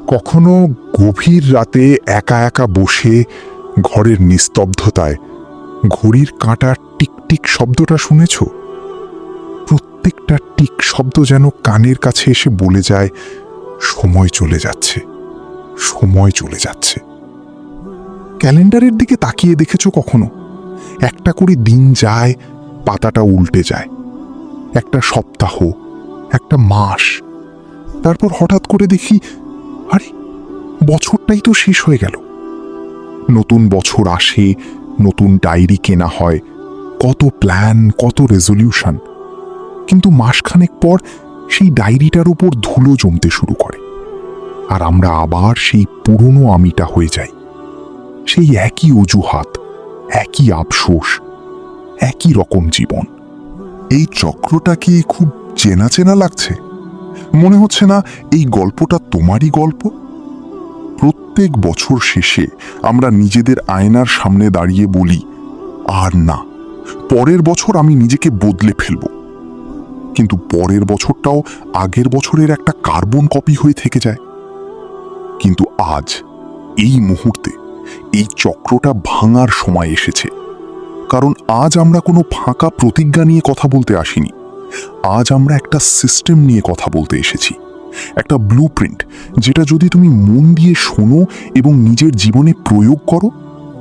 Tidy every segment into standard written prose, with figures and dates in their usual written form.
কখনো গভীর রাতে একা একা বসে ঘরের নিস্তব্ধতায় ঘড়ির কাঁটার টিকটিক শব্দটা শুনেছ? প্রত্যেকটা টিক শব্দ যেন কানের কাছে এসে বলে যায়, সময় চলে যাচ্ছে, সময় চলে যাচ্ছে। ক্যালেন্ডারের দিকে তাকিয়ে দেখেছো কখনো? একটা করে দিন যায়, পাতাটা উল্টে যায়। একটা সপ্তাহ, একটা মাস, তারপর হঠাৎ করে দেখি, আরে বছরটাই তো শেষ হয়ে গেল। নতুন বছর আসে, নতুন ডায়েরি কেনা হয়, কত প্ল্যান, কত রেজলিউশন। কিন্তু মাসখানেক পর সেই ডায়েরিটার উপর ধুলো জমতে শুরু করে, আর আমরা আবার সেই পুরনো আমিটা হয়ে যাই। সেই একই অজুহাত, একই আফসোস, একই রকম জীবন। এই চক্রটা কি খুব চেনা চেনা লাগছে? মনে হচ্ছে না এই গল্পটা তোমারই গল্প? প্রত্যেক বছর শেষে আমরা নিজেদের আয়নার সামনে দাঁড়িয়ে বলি, আর না, পরের বছর আমি নিজেকে বদলে ফেলব। কিন্তু পরের বছরটাও আগের বছরের একটা কার্বন কপি হয়ে থেকে যায়। কিন্তু আজ, এই মুহূর্তে, এই চক্রটা ভাঙার সময় এসেছে। কারণ আজ আমরা কোনো ফাঁকা প্রতিজ্ঞা নিয়ে কথা বলতে আসিনি। আজ আমরা একটা সিস্টেম নিয়ে কথা বলতে এসেছি, একটা ব্লুপ্রিন্ট, যেটা যদি তুমি মন দিয়ে শোনো এবং নিজের জীবনে প্রয়োগ করো,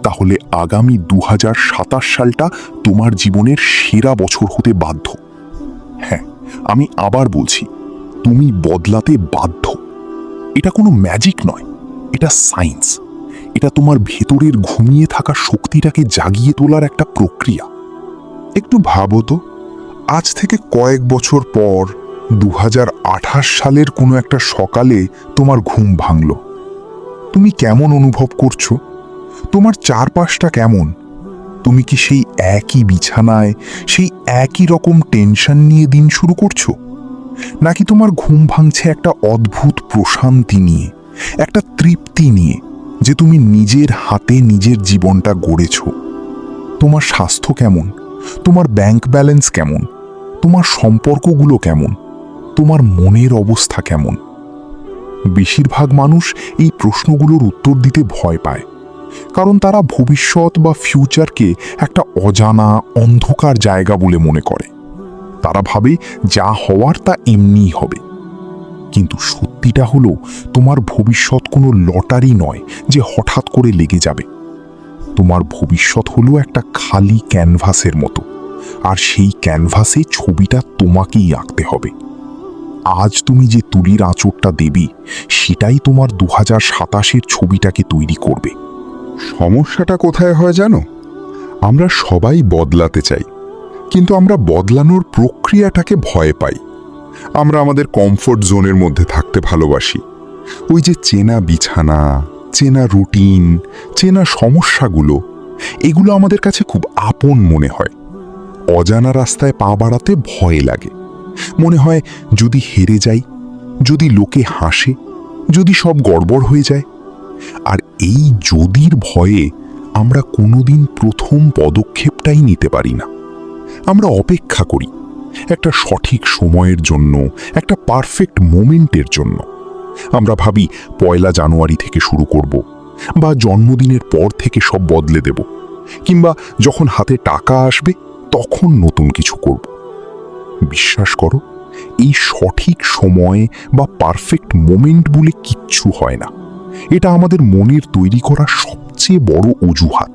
তাহলে আগামী 2027 সালটা তোমার জীবনের সেরা বছর হতে বাধ্য। হ্যাঁ, আমি আবার বলছি, তুমি বদলাতে বাধ্য। এটা কোনো ম্যাজিক নয়, এটা সায়েন্স। এটা তোমার ভেতরের ঘুমিয়ে থাকা শক্তিটাকে জাগিয়ে তোলার একটা প্রক্রিয়া। একটু ভাবো তো, আজ থেকে কয়েক বছর পর 2028 সালের কোনো একটা সকালে তোমার ঘুম ভাঙল। তুমি কেমন অনুভব করছো? তোমার চারপাশটা কেমন? তুমি কি সেই একই বিছানায়, সেই একই রকম টেনশন নিয়ে দিন শুরু করছো? নাকি তোমার ঘুম ভাঙছে একটা অদ্ভুত প্রশান্তি নিয়ে, একটা তৃপ্তি নিয়ে, যে তুমি নিজের হাতে নিজের জীবনটা গড়েছ? তোমার স্বাস্থ্য কেমন? তোমার ব্যাংক ব্যালেন্স কেমন? তোমার সম্পর্কগুলো কেমন? তোমার মনের অবস্থা কেমন? বেশিরভাগ মানুষ এই প্রশ্নগুলোর উত্তর দিতে ভয় পায়, কারণ তারা ভবিষ্যৎ বা ফিউচারকে একটা অজানা, অন্ধকার জায়গা বলে মনে করে। তারা ভাবে যা হওয়ার তা এমনিই হবে। কিন্তু সত্যিটা হলো, তোমার ভবিষ্যৎ কোনো লটারি নয় যে হঠাৎ করে লেগে যাবে। তোমার ভবিষ্যৎ হলো একটা খালি ক্যানভাসের মতো, আর সেই ক্যানভাসে ছবিটা তোমাকেই আঁকতে হবে। আজ তুমি যে তুলির আঁচড়টা দেবে, সেটাই তোমার 2027-এর ছবিটাকে তৈরি করবে। সমস্যাটা কোথায় হয় জানো? আমরা সবাই বদলাতে চাই, কিন্তু আমরা বদলানোর প্রক্রিয়াটাকে ভয় পাই। আমরা আমাদের কমফোর্ট জোনের মধ্যে থাকতে ভালোবাসি। ওই যে চেনা বিছানা, চেনা রুটিন, চেনা সমস্যাগুলো, এগুলো আমাদের কাছে খুব আপন মনে হয়। অজানা রাস্তায় পা বাড়াতে ভয় লাগে। মনে হয় যদি হেরে যাই, যদি লোকে হাসে, যদি সব গড়বড় হয়ে যায়। আর এই যদির ভয়ে আমরা কোনোদিন প্রথম পদক্ষেপটাই নিতে পারি না। আমরা অপেক্ষা করি একটা সঠিক সময়ের জন্য, একটা পারফেক্ট মোমেন্টের জন্য। আমরা ভাবি 1 জানুয়ারি থেকে শুরু করব, বা জন্মদিনের পর থেকে সব বদলে দেব, কিংবা যখন হাতে টাকা আসবে তখন নতুন কিছু করব। বিশ্বাস করো, এই সঠিক সময় বা পারফেক্ট মোমেন্ট বলে কিচ্ছু হয় না। এটা আমাদের মনের তৈরি করা সবচেয়ে বড় অজুহাত।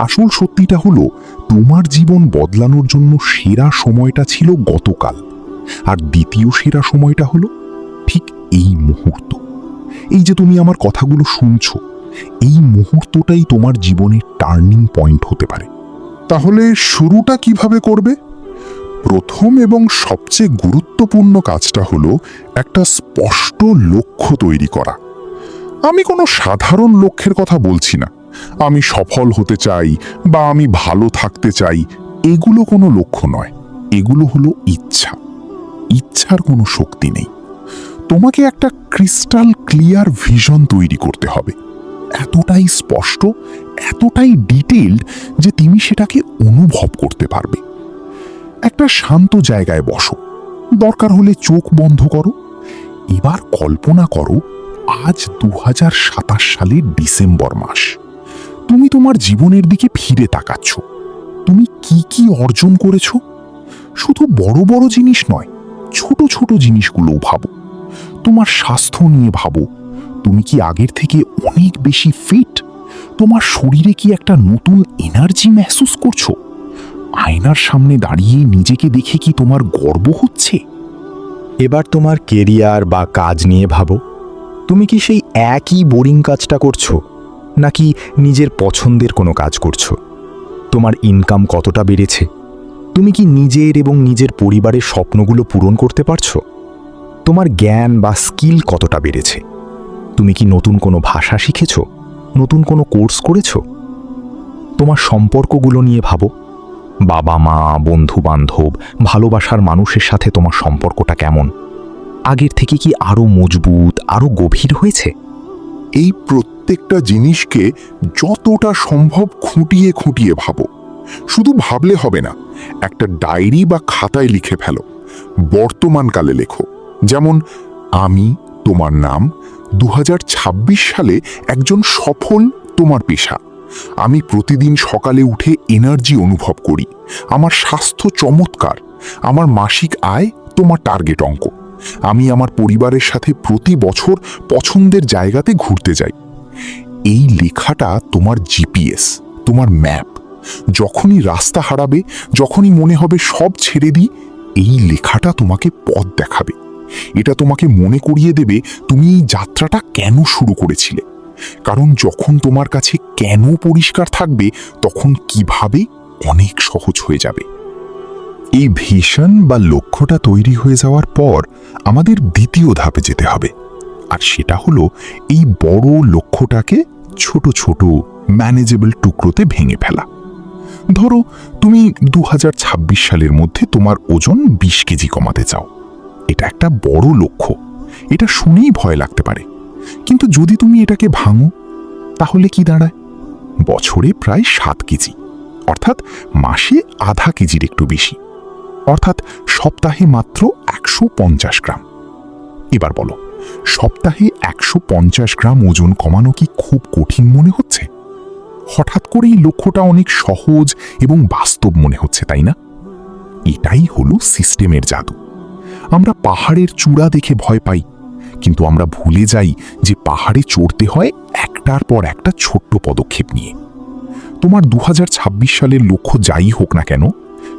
আসল সত্যিটা হলো, তোমার জীবন বদলানোর জন্য সেরা সময়টা ছিল গতকাল, আর দ্বিতীয় সেরা সময়টা হলো ঠিক এই মুহূর্ত। এই যে তুমি আমার কথাগুলো শুনছো, এই মুহূর্তটাই তোমার জীবনের টার্নিং পয়েন্ট হতে পারে। তাহলে শুরুটা কিভাবে করবে? প্রথম এবং সবচেয়ে গুরুত্বপূর্ণ কাজটা হলো একটা স্পষ্ট লক্ষ্য তৈরি করা। আমি কোনো সাধারণ লক্ষ্যের কথা বলছি না। আমি সফল হতে চাই বা আমি ভালো থাকতে চাই, এগুলো কোনো লক্ষ্য নয়। এগুলো হলো ইচ্ছা। ইচ্ছার কোনো শক্তি নেই। তোমাকে একটা ক্রিস্টাল ক্লিয়ার ভিশন তৈরি করতে হবে, এতটাই স্পষ্ট, এতটাই ডিটেইলড যে তুমি সেটাকে অনুভব করতে পারবে। একটা শান্ত জায়গায় বসো, দরকার হলে চোখ বন্ধ করো। এবার কল্পনা করো আজ 2027 সালের ডিসেম্বর মাস। তুমি তোমার জীবনের দিকে ফিরে তাকাচ্ছ। তুমি কি কি অর্জন করেছো? শুধু বড় বড় জিনিস নয়, ছোট ছোট জিনিসগুলোও ভাবো। তোমার স্বাস্থ্য নিয়ে ভাবো। তুমি কি আগের থেকে অনেক বেশি ফিট? তোমার শরীরে কি একটা নতুন এনার্জি মেহসুস করছো? আয়নার সামনে দাঁড়িয়ে নিজেকে দেখে কি তোমার গর্ব হচ্ছে? এবার তোমার কেরিয়ার বা কাজ নিয়ে ভাবো। তুমি কি সেই একই বোরিং কাজটা করছো, নাকি নিজের পছন্দের কোনো কাজ করছো? তোমার ইনকাম কতটা বেড়েছে? তুমি কি নিজের এবং নিজের পরিবারের স্বপ্নগুলো পূরণ করতে পারছো? তোমার জ্ঞান বা স্কিল কতটা বেড়েছে? তুমি কি নতুন কোনো ভাষা শিখেছো, নতুন কোনো কোর্স করেছো? তোমার সম্পর্কগুলো নিয়ে ভাবো। বাবা মা, বন্ধু বান্ধব, ভালোবাসার মানুষের সাথে তোমার সম্পর্কটা কেমন? আগের থেকে কি আরো মজবুত, আরো গভীর হয়েছে? এই প্রত্যেকটা জিনিসকে যতটা সম্ভব খুঁটিয়ে খুঁটিয়ে ভাবো। শুধু ভাবলে হবে না, একটা ডায়েরি বা খাতায় লিখে ফেলো। বর্তমানকালে লেখো, যেমন আমি, তোমার নাম, 2026 সালে একজন সফল, তোমার পেশা। আমি প্রতিদিন সকালে উঠে এনার্জি অনুভব করি। আমার স্বাস্থ্য চমৎকার। আমার মাসিক আয়, তোমার টার্গেট অঙ্ক। আমি আমার পরিবারের সাথে প্রতি বছর পছন্দের জায়গাতে ঘুরতে যাই। এই লেখাটা তোমার জিপিএস, তোমার ম্যাপ। যখনই রাস্তা হারাবে, যখনই মনে হবে সব ছেড়ে দিই, এই লেখাটা তোমাকে পথ দেখাবে। এটা তোমাকে মনে করিয়ে দেবে তুমি এই যাত্রাটা কেন শুরু করেছিলে। কারণ যখন তোমার কাছে কেন পরিষ্কার থাকবে, তখন কিভাবে অনেক সহজ হয়ে যাবে। এই ভিশন বা লক্ষ্যটা তৈরি হয়ে যাওয়ার পর আমাদের দ্বিতীয় ধাপে যেতে হবে। আর সেটা হলো এই বড় লক্ষ্যটাকে ছোট ছোট ম্যানেজেবল টুকরোতে ভেঙে ফেলা। ধরো তুমি 2026 সালের মধ্যে তোমার ওজন 20 কেজি কমাতে চাও। এটা একটা বড় লক্ষ্য। এটা শুনেই ভয় লাগতে পারে। কিন্তু যদি তুমি এটাকে ভাঙো, তাহলে কি দাঁড়ায়? বছরে প্রায় 7 কেজি, অর্থাৎ মাসে আধা কেজির একটু বেশি, অর্থাৎ সপ্তাহে মাত্র 150 গ্রাম। এবার বলো, সপ্তাহে 150 গ্রাম ওজন কমানো কি খুব কঠিন মনে হচ্ছে? হঠাৎ করেই লক্ষ্যটা অনেক সহজ এবং বাস্তব মনে হচ্ছে, তাই না? এটাই হলো সিস্টেমের জাদু। আমরা পাহাড়ের চূড়া দেখে ভয় পাই, কিন্তু আমরা ভুলে যাই যে পাহাড়ে চড়তে হয় একটার পর একটা ছোট্ট পদক্ষেপ নিয়ে। তোমার 2026 সালের লক্ষ্য যাই হোক না কেন,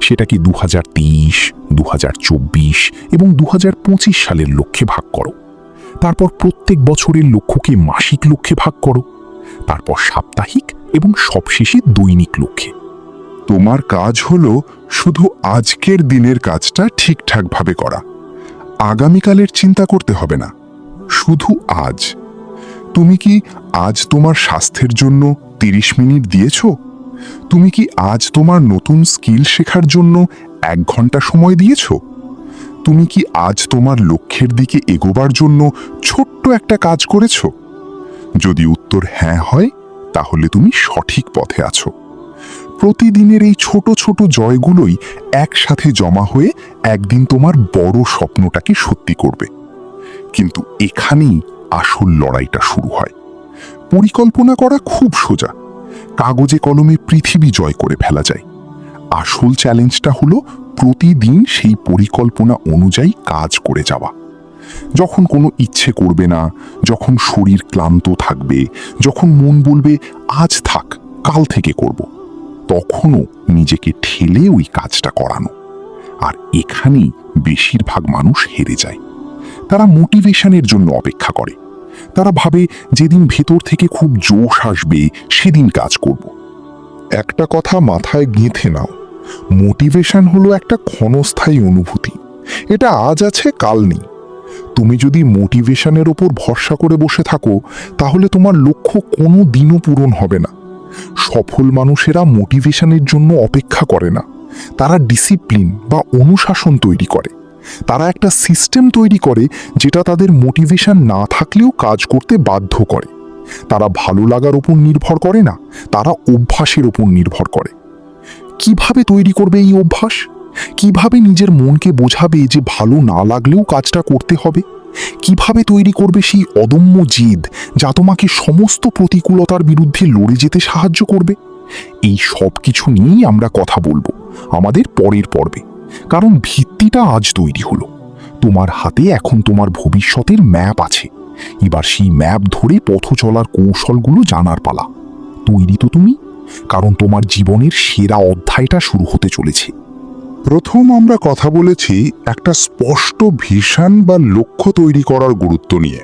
সেটা কি 2023, 2024 এবং 2025 সালের লক্ষ্যে ভাগ করো। তারপর প্রত্যেক বছরের লক্ষ্যকে মাসিক লক্ষ্যে ভাগ করো, তারপর সাপ্তাহিক এবং সবশেষে দৈনিক লক্ষ্যে। তোমার কাজ হলো শুধু আজকের দিনের কাজটা ঠিকঠাকভাবে করা। আগামীকালের চিন্তা করতে হবে না, শুধু আজ। তুমি কি আজ তোমার স্বাস্থ্যের জন্য 30 মিনিট দিয়েছো? তুমি কি আজ তোমার নতুন স্কিল শেখার জন্য 1 ঘন্টা সময় দিয়েছো? তুমি কি আজ তোমার লক্ষ্যের দিকে এগোবার জন্য ছোট্ট একটা কাজ করেছো? যদি উত্তর হ্যাঁ হয়, তাহলে তুমি সঠিক পথে আছো। প্রতিদিনের এই ছোট ছোট জয়গুলোই একসাথে জমা হয়ে একদিন তোমার বড় স্বপ্নটাকে সত্যি করবে। কিন্তু এখানেই আসল লড়াইটা শুরু হয়। পরিকল্পনা করা খুব সোজা, কাগজে কলমে পৃথিবী জয় করে ফেলা যায়। আসল চ্যালেঞ্জটা হলো প্রতিদিন সেই পরিকল্পনা অনুযায়ী কাজ করে যাওয়া। যখন কোনো ইচ্ছে করবে না, যখন শরীর ক্লান্ত থাকবে, যখন মন বলবে আজ থাক, কাল থেকে করব, তখনও নিজেকে ঠেলে ওই কাজটা করানো। আর এখানেই বেশিরভাগ মানুষ হেরে যায়। তারা মোটিভেশনের জন্য অপেক্ষা করে। তারা ভাবে যেদিন ভেতর থেকে খুব জোশ আসবে সেদিন কাজ করব। একটা কথা মাথায় গেঁথে নাও, মোটিভেশন হলো একটা ক্ষণস্থায়ী অনুভূতি। এটা আজ আছে, কাল নেই। তুমি যদি মোটিভেশনের ওপর ভরসা করে বসে থাকো, তাহলে তোমার লক্ষ্য কোনো দিনও পূরণ হবে না। সফল মানুষেরা মোটিভেশনের জন্য অপেক্ষা করে না, তারা ডিসিপ্লিন বা অনুশাসন তৈরি করে। তারা একটা সিস্টেম তৈরি করে যেটা তাদের মোটিভেশন না থাকলেও কাজ করতে বাধ্য করে। তারা ভালো লাগার উপর নির্ভর করে না, তারা অভ্যাসের উপর নির্ভর করে। কিভাবে তৈরি করবে এই অভ্যাস? কিভাবে নিজের মনকে বোঝাবে যে ভালো না লাগলেও কাজটা করতে হবে? কিভাবে তৈরি করবে সেই অদম্য জিদ যা তোমাকে সমস্ত প্রতিকূলতার বিরুদ্ধে লড়ে যেতে সাহায্য করবে? এই সব কিছু নিয়েই আমরা কথা বলবো আমাদের পরের পর্বে, কারণ ভিত্তিটা আজ তৈরি হলো। তোমার হাতে এখন তোমার ভবিষ্যতের ম্যাপ আছে। এবার সেই ম্যাপ ধরে পথ চলার কৌশলগুলো জানার পালা। তৈরি তো তুমি? কারণ তোমার জীবনের সেরা অধ্যায়টা শুরু হতে চলেছে। প্রথম আমরা কথা বলেছি একটা স্পষ্ট ভিশন বা লক্ষ্য তৈরি করার গুরুত্ব নিয়ে।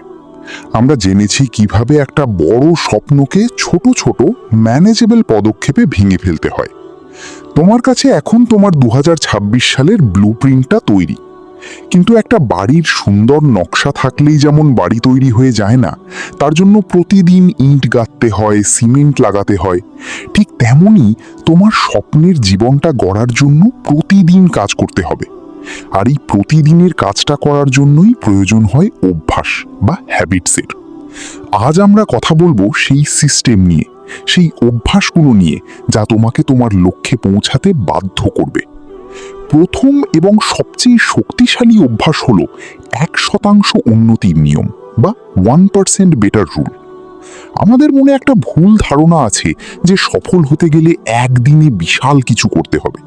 আমরা জেনেছি কিভাবে একটা বড় স্বপ্নকে ছোট ছোট ম্যানেজেবল পদক্ষেপে ভেঙে ফেলতে হয়। তোমার কাছে এখন তোমার 2026 সালের ব্লুপ্রিন্টটা তৈরি। কিন্তু একটা বাড়ির সুন্দর নকশা থাকলেই যেমন বাড়ি তৈরি হয়ে যায় না, তার জন্য প্রতিদিন ইট গাঁথতে হয়, সিমেন্ট লাগাতে হয়, ঠিক তেমনই তোমার স্বপ্নের জীবনটা গড়ার জন্য প্রতিদিন কাজ করতে হবে। আর এই প্রতিদিনের কাজটা করার জন্যই প্রয়োজন হয় অভ্যাস বা হ্যাবিটসের। আজ আমরা কথা বলবো সেই সিস্টেম নিয়ে, সেই অভ্যাসগুলো নিয়ে যা তোমাকে তোমার লক্ষ্যে পৌঁছাতে বাধ্য করবে। প্রথম এবং সবচেয়ে শক্তিশালী অভ্যাস হলো 1% উন্নতির নিয়ম বা 1% বেটার রুল। আমাদের মনে একটা ভুল ধারণা আছে যে সফল হতে গেলে একদিনে বিশাল কিছু করতে হবে,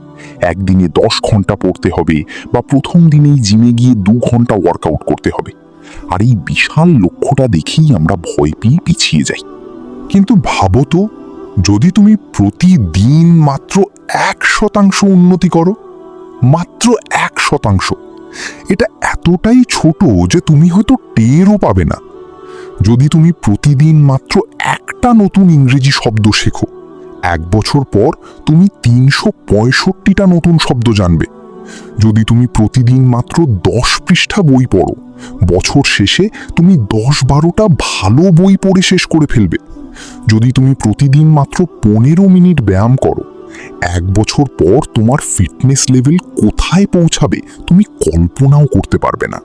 একদিনে 10 ঘন্টা পড়তে হবে বা প্রথম দিনেই জিমে গিয়ে 2 ঘন্টা ওয়ার্কআউট করতে হবে। আর এই বিশাল লক্ষ্যটা দেখেই আমরা ভয় পেয়ে পিছিয়ে যাই। কিন্তু ভাবো তো, যদি তুমি প্রতিদিন মাত্র 1% উন্নতি করো, মাত্র 1%, এটা এতটাই ছোট যে তুমি হয়তো টেরও পাবে না। যদি তুমি প্রতিদিন মাত্র একটা নতুন ইংরেজি শব্দ শেখো, 1 বছর পর তুমি 365টা নতুন শব্দ জানবে। যদি তুমি প্রতিদিন মাত্র 10 পৃষ্ঠা বই পড়ো, বছর শেষে তুমি 10-12টা ভালো বই পড়ে শেষ করে ফেলবে। যদি তুমি প্রতিদিন মাত্র 15 মিনিট ব্যায়াম করো, 1 বছর পর তোমার ফিটনেস লেভেল কোথায় পৌঁছাবে তুমি কল্পনাও করতে পারবে না।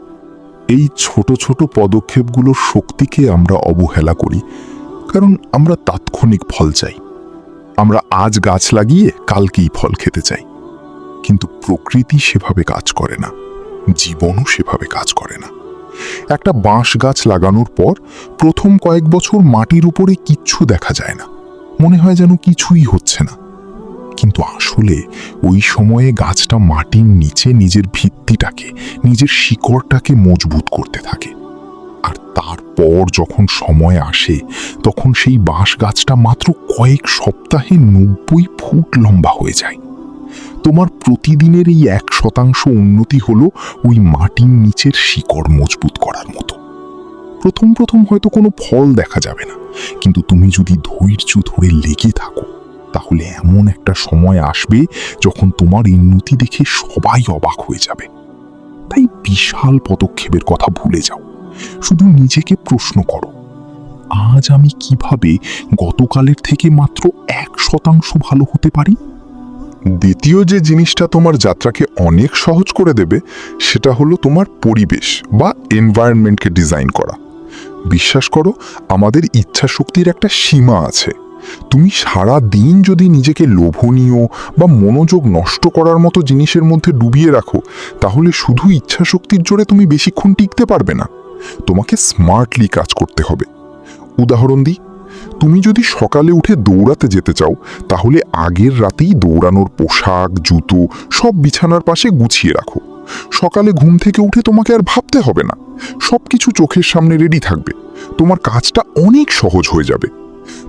এই ছোট ছোট পদক্ষেপগুলোর শক্তিকে আমরা অবহেলা করি, কারণ আমরা তাৎক্ষণিক ফল চাই। আমরা আজ গাছ লাগিয়ে কালকেই ফল খেতে চাই। কিন্তু প্রকৃতি সেভাবে কাজ করে না, জীবনও সেভাবে কাজ করে না। একটা বাঁশ গাছ লাগানোর পর প্রথম কয়েক বছর মাটির উপরে কিচ্ছু দেখা যায় না, মনে হয় যেন কিছুই হচ্ছে না। কিন্তু আসলে ওই সময়ে গাছটা মাটির নিচে নিজের ভিত্তিটাকে, নিজের শিকড়টাকে মজবুত করতে থাকে। আর তারপর যখন সময় আসে, তখন সেই বাঁশ গাছটা মাত্র কয়েক সপ্তাহে 90 ফুট লম্বা হয়ে যায়। তোমার প্রতিদিনের এই 1% উন্নতি হলো ওই মাটির নিচের শিকড় মজবুত করার মতো। প্রথম প্রথম হয়তো কোনো ফল দেখা যাবে না, কিন্তু তুমি যদি ধৈর্য ধরে লেগে থাকো, তাহলে এমন একটা সময় আসবে যখন তোমার উন্নতি দেখে সবাই অবাক হয়ে যাবে। তাই বিশাল পদক্ষেপের কথা ভুলে যাও, শুধু নিজেকে প্রশ্ন করো, আজ আমি কিভাবে গতকালের থেকে মাত্র 1% ভালো হতে পারি? দ্বিতীয় যে জিনিসটা তোমার যাত্রাকে অনেক সহজ করে দেবে, সেটা হলো তোমার পরিবেশ বা এনভায়রনমেন্টকে ডিজাইন করা। বিশ্বাস করো, আমাদের ইচ্ছা শক্তির একটা সীমা আছে। তুমি সারা দিন যদি নিজেকে লোভনীয় বা মনোযোগ নষ্ট করার মতো জিনিসের মধ্যে ডুবিয়ে রাখো, তাহলে শুধু ইচ্ছা শক্তির জোরে তুমি বেশিক্ষণ টিকতে পারবে না। তোমাকে স্মার্টলি কাজ করতে হবে। উদাহরণ দিই, তুমি যদি সকালে উঠে দৌড়াতে যেতে চাও, তাহলে আগের রাতেই দৌড়ানোর পোশাক, জুতো সব বিছানার পাশে গুছিয়ে রাখো। সকালে ঘুম থেকে উঠে তোমাকে আর ভাবতে হবে না, সবকিছু চোখের সামনে রেডি থাকবে। তোমার কাজটা অনেক সহজ হয়ে যাবে।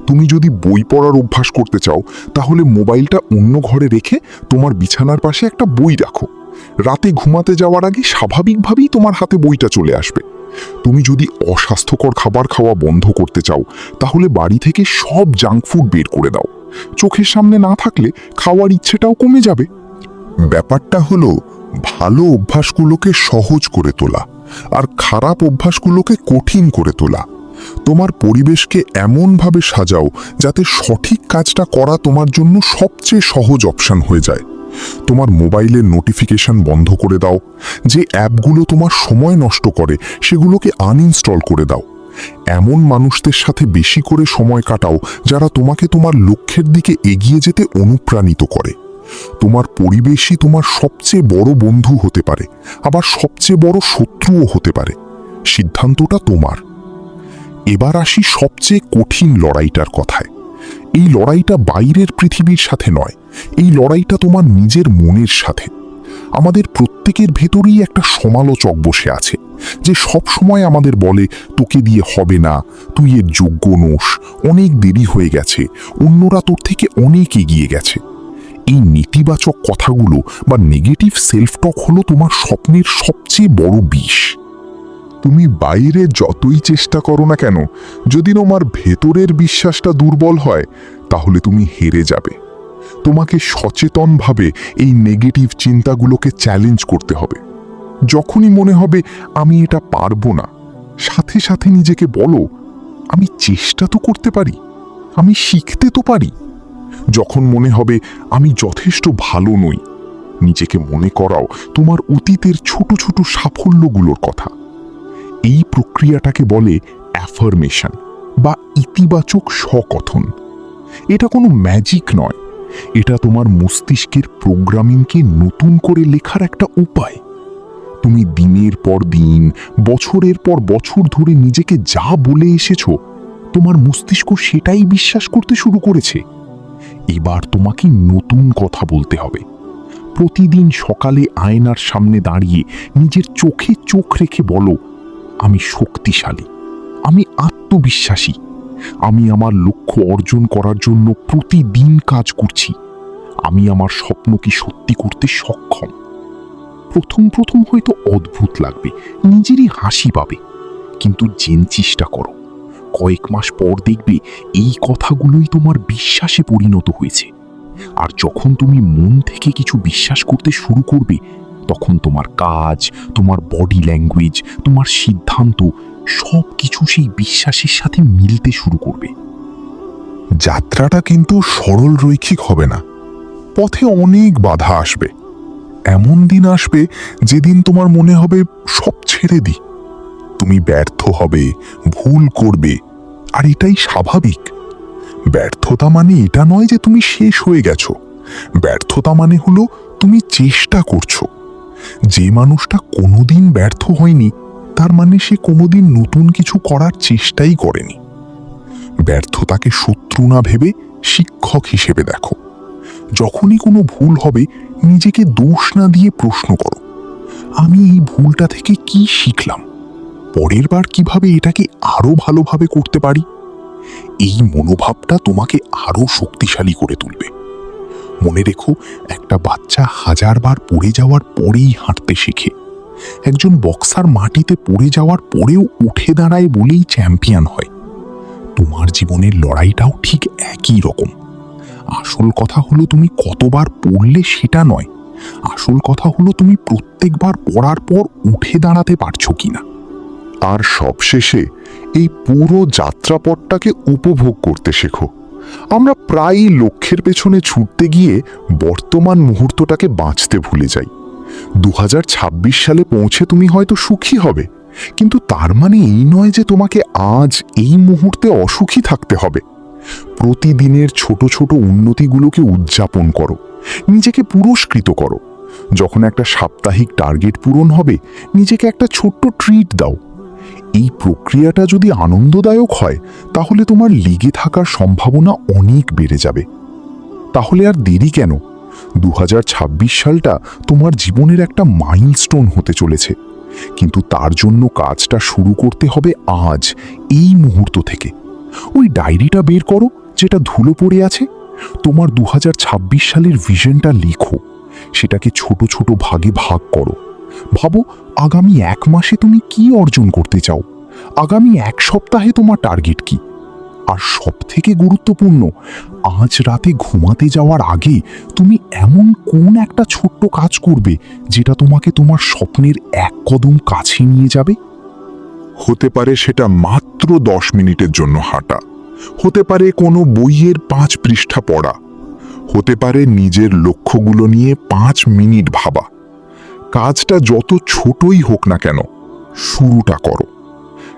তুমি যদি বই পড়ার অভ্যাস করতে চাও, তাহলে মোবাইলটা অন্য ঘরে রেখে তোমার বিছানার পাশে একটা বই রাখো। রাতে ঘুমাতে যাওয়ার আগে স্বাভাবিকভাবেই তোমার হাতে বইটা চলে আসবে। তুমি যদি অস্বাস্থ্যকর খাবার খাওয়া বন্ধ করতে চাও, তাহলে বাড়ি থেকে সব জাঙ্ক ফুড বের করে দাও। চোখের সামনে না থাকলে খাওয়ার ইচ্ছেটাও কমে যাবে। ব্যাপারটা হলো ভালো অভ্যাসগুলোকে সহজ করে তোলা আর খারাপ অভ্যাসগুলোকে কঠিন করে তোলা। তোমার পরিবেশকে এমনভাবে সাজাও যাতে সঠিক কাজটা করা তোমার জন্য সবচেয়ে সহজ অপশন হয়ে যায়। তোমার মোবাইলের নোটিফিকেশন বন্ধ করে দাও। যে অ্যাপগুলো তোমার সময় নষ্ট করে সেগুলোকে আনইনস্টল করে দাও। এমন মানুষদের সাথে বেশি করে সময় কাটাও যারা তোমাকে তোমার লক্ষ্যের দিকে এগিয়ে যেতে অনুপ্রাণিত করে। তোমার পরিবেশই তোমার সবচেয়ে বড় বন্ধু হতে পারে, আবার সবচেয়ে বড় শত্রুও হতে পারে। সিদ্ধান্তটা তোমার। এবার আসি সবচেয়ে কঠিন লড়াইটার কথায়। এই লড়াইটা বাইরের পৃথিবীর সাথে নয়, এই লড়াইটা তোমার নিজের মনের সাথে। আমাদের প্রত্যেকের ভেতরেই একটা সমালোচক বসে আছে, যে সব সময় আমাদের বলে, তোকে দিয়ে হবে না, তুই এর যোগ্য নোস, অনেক দেরি হয়ে গেছে, অন্যরা তোর থেকে অনেক এগিয়ে গেছে। এই নেতিবাচক কথাগুলো বা নেগেটিভ সেলফ টক হলো তোমার স্বপ্নের সবচেয়ে বড় বিষ। তুমি বাইরে যতই চেষ্টা করো না কেন, যদি তোমার ভেতরের বিশ্বাসটা দুর্বল হয়, তাহলে তুমি হেরে যাবে। তোমাকে সচেতনভাবে এই নেগেটিভ চিন্তাগুলোকে চ্যালেঞ্জ করতে হবে। যখনই মনে হবে আমি এটা পারবো না, সাথে সাথে নিজেকে বলো, আমি চেষ্টা তো করতে পারি, আমি শিখতে তো পারি। যখন মনে হবে আমি যথেষ্ট ভালো নই, নিজেকে মনে করাও তোমার অতীতের ছোট ছোট সাফল্যগুলোর কথা। এই প্রক্রিয়াটাকে বলে অ্যাফার্মেশন বা ইতিবাচক স্বকথন। এটা কোনো ম্যাজিক নয়, এটা তোমার মস্তিষ্কের প্রোগ্রামিংকে নতুন করে লেখার একটা উপায়। তুমি দিনের পর দিন, বছরের পর বছর ধরে নিজেকে যা বলে এসেছো, তোমার মস্তিষ্ক সেটাই বিশ্বাস করতে শুরু করেছে। এবার তোমাকে নতুন কথা বলতে হবে। প্রতিদিন সকালে আয়নার সামনে দাঁড়িয়ে নিজের চোখে চোখ রেখে বলো, আমি শক্তিশালী, আমি আত্মবিশ্বাসী, আমি আমার লক্ষ্য অর্জন করার জন্য প্রতিদিন কাজ করছি, আমি আমার স্বপ্নকে সত্যি করতে সক্ষম। প্রথম প্রথম হয়তো অদ্ভুত লাগবে, নিজেরই হাসি পাবে, কিন্তু চেষ্টা করো। কয়েক মাস পর দেখবে এই কথাগুলোই তোমার বিশ্বাসে পরিণত হয়েছে। আর যখন তুমি মন থেকে কিছু বিশ্বাস করতে শুরু করবে, তখন তোমার কাজ, তোমার বডি ল্যাঙ্গুয়েজ, তোমার সিদ্ধান্ত সব কিছু সেই বিশ্বাসের সাথে মিলতে শুরু করবে। যাত্রাটা কিন্তু সরল রৈখিক হবে না, পথে অনেক বাধা আসবে। এমন দিন আসবে যেদিন তোমার মনে হবে সব ছেড়ে দিই। তুমি ব্যর্থ হবে, ভুল করবে, আর এটাই স্বাভাবিক। ব্যর্থতা মানে এটা নয় যে তুমি শেষ হয়ে গেছো। ব্যর্থতা মানে হলো তুমি চেষ্টা করছো। যে মানুষটা কোনোদিন ব্যর্থ হয়নি, তার মানে সে কোনোদিন নতুন কিছু করার চেষ্টাই করেনি। ব্যর্থতাকে শত্রু না ভেবে শিক্ষক হিসেবে দেখো। যখনই কোনো ভুল হবে, নিজেকে দোষ না দিয়ে প্রশ্ন করো, আমি এই ভুলটা থেকে কি শিখলাম, পরের বার কিভাবে এটাকে আরো ভালোভাবে করতে পারি। এই মনোভাবটা তোমাকে আরো শক্তিশালী করে তুলবে। মনে রেখো, একটা বাচ্চা 1000 বার পড়ে যাওয়ার পরেই হাঁটতে শেখে। একজন বক্সার মাটিতে পড়ে যাওয়ার পরেও উঠে দাঁড়ায় বলেই চ্যাম্পিয়ন হয়। তোমার জীবনের লড়াইটাও ঠিক একই রকম। আসল কথা হলো তুমি কতবার পড়লে সেটা নয়, আসল কথা হলো তুমি প্রত্যেকবার পড়ার পর উঠে দাঁড়াতে পারছো কিনা। আর সবশেষে এই পুরো যাত্রাপথটাকে উপভোগ করতে শেখো। আমরা প্রায়ই লক্ষ্যের পেছনে ছুটতে গিয়ে বর্তমান মুহূর্তটাকে বাঁচতে ভুলে যাই। 2026 সালে পৌঁছে তুমি হয়তো সুখী হবে, কিন্তু তার মানে এই নয় যে তোমাকে আজ এই মুহূর্তে অসুখী থাকতে হবে। প্রতিদিনের ছোট ছোট উন্নতিগুলোকে উদযাপন করো, নিজেকে পুরস্কৃত করো। যখন একটা সাপ্তাহিক টার্গেট পূরণ হবে, নিজেকে একটা ছোট্ট ট্রিট দাও। এই প্রক্রিয়াটা যদি আনন্দদায়ক হয়, তাহলে তোমার লেগে থাকার সম্ভাবনা অনেক বেড়ে যাবে। তাহলে আর দেরি কেন? 2026 সালটা তোমার জীবনের একটা মাইলস্টোন হতে চলেছে, কিন্তু তার জন্য কাজটা শুরু করতে হবে আজ, এই মুহূর্ত থেকে। ওই ডায়েরিটা বের করো যেটা ধুলো পড়ে আছে, তোমার 2026 সালের ভিশনটা লেখো, সেটাকে ছোট ছোট ভাগে ভাগ করো। ভাবো, আগামী 1 মাসে তুমি কি অর্জন করতে চাও, আগামী 1 সপ্তাহে তোমার টার্গেট কি। আর সবথেকে গুরুত্বপূর্ণ, আজ রাতে ঘুমাতে যাওয়ার আগে তুমি এমন কোন একটা ছোট্ট কাজ করবে যেটা তোমাকে তোমার স্বপ্নের 1 কদম কাছে নিয়ে যাবে। হতে পারে সেটা মাত্র 10 মিনিটের জন্য হাঁটা, হতে পারে কোনো বইয়ের 5 পৃষ্ঠা পড়া, হতে পারে নিজের লক্ষ্যগুলো নিয়ে 5 মিনিট ভাবা। কাজটা যত ছোটই হোক না কেন, শুরুটা করো।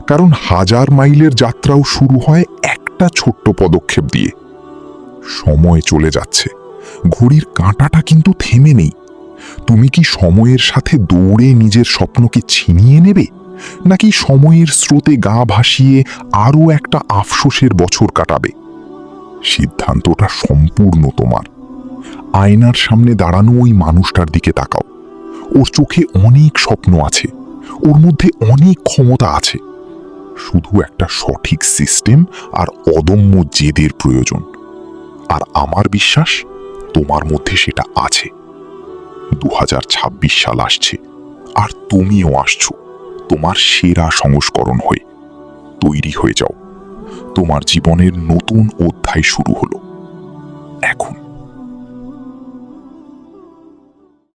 কারণ 1000 মাইলের যাত্রাও শুরু হয় একটা ছোট্ট পদক্ষেপ দিয়ে। সময় চলে যাচ্ছে, ঘড়ির কাঁটাটা কিন্তু থেমে নেই। তুমি কি সময়ের সাথে দৌড়ে নিজের স্বপ্নকে ছিনিয়ে নেবে, নাকি সময়ের স্রোতে গা ভাসিয়ে আরও একটা আফসোসের বছর কাটাবে? সিদ্ধান্তটা সম্পূর্ণ তোমার। আয়নার সামনে দাঁড়ানো ওই মানুষটার দিকে তাকাও। ওর চোখে অনেক স্বপ্ন আছে, ওর মধ্যে অনেক ক্ষমতা আছে। শুধু একটা সঠিক সিস্টেম আর অদম্য জেদের প্রয়োজন। আর আমার বিশ্বাস তোমার মধ্যে সেটা আছে। 2026 সাল আসছে, আর তুমিও আসছো তোমার সেরা সংস্করণ হয়ে। তৈরি হয়ে যাও, তোমার জীবনের নতুন অধ্যায় শুরু হলো এখন।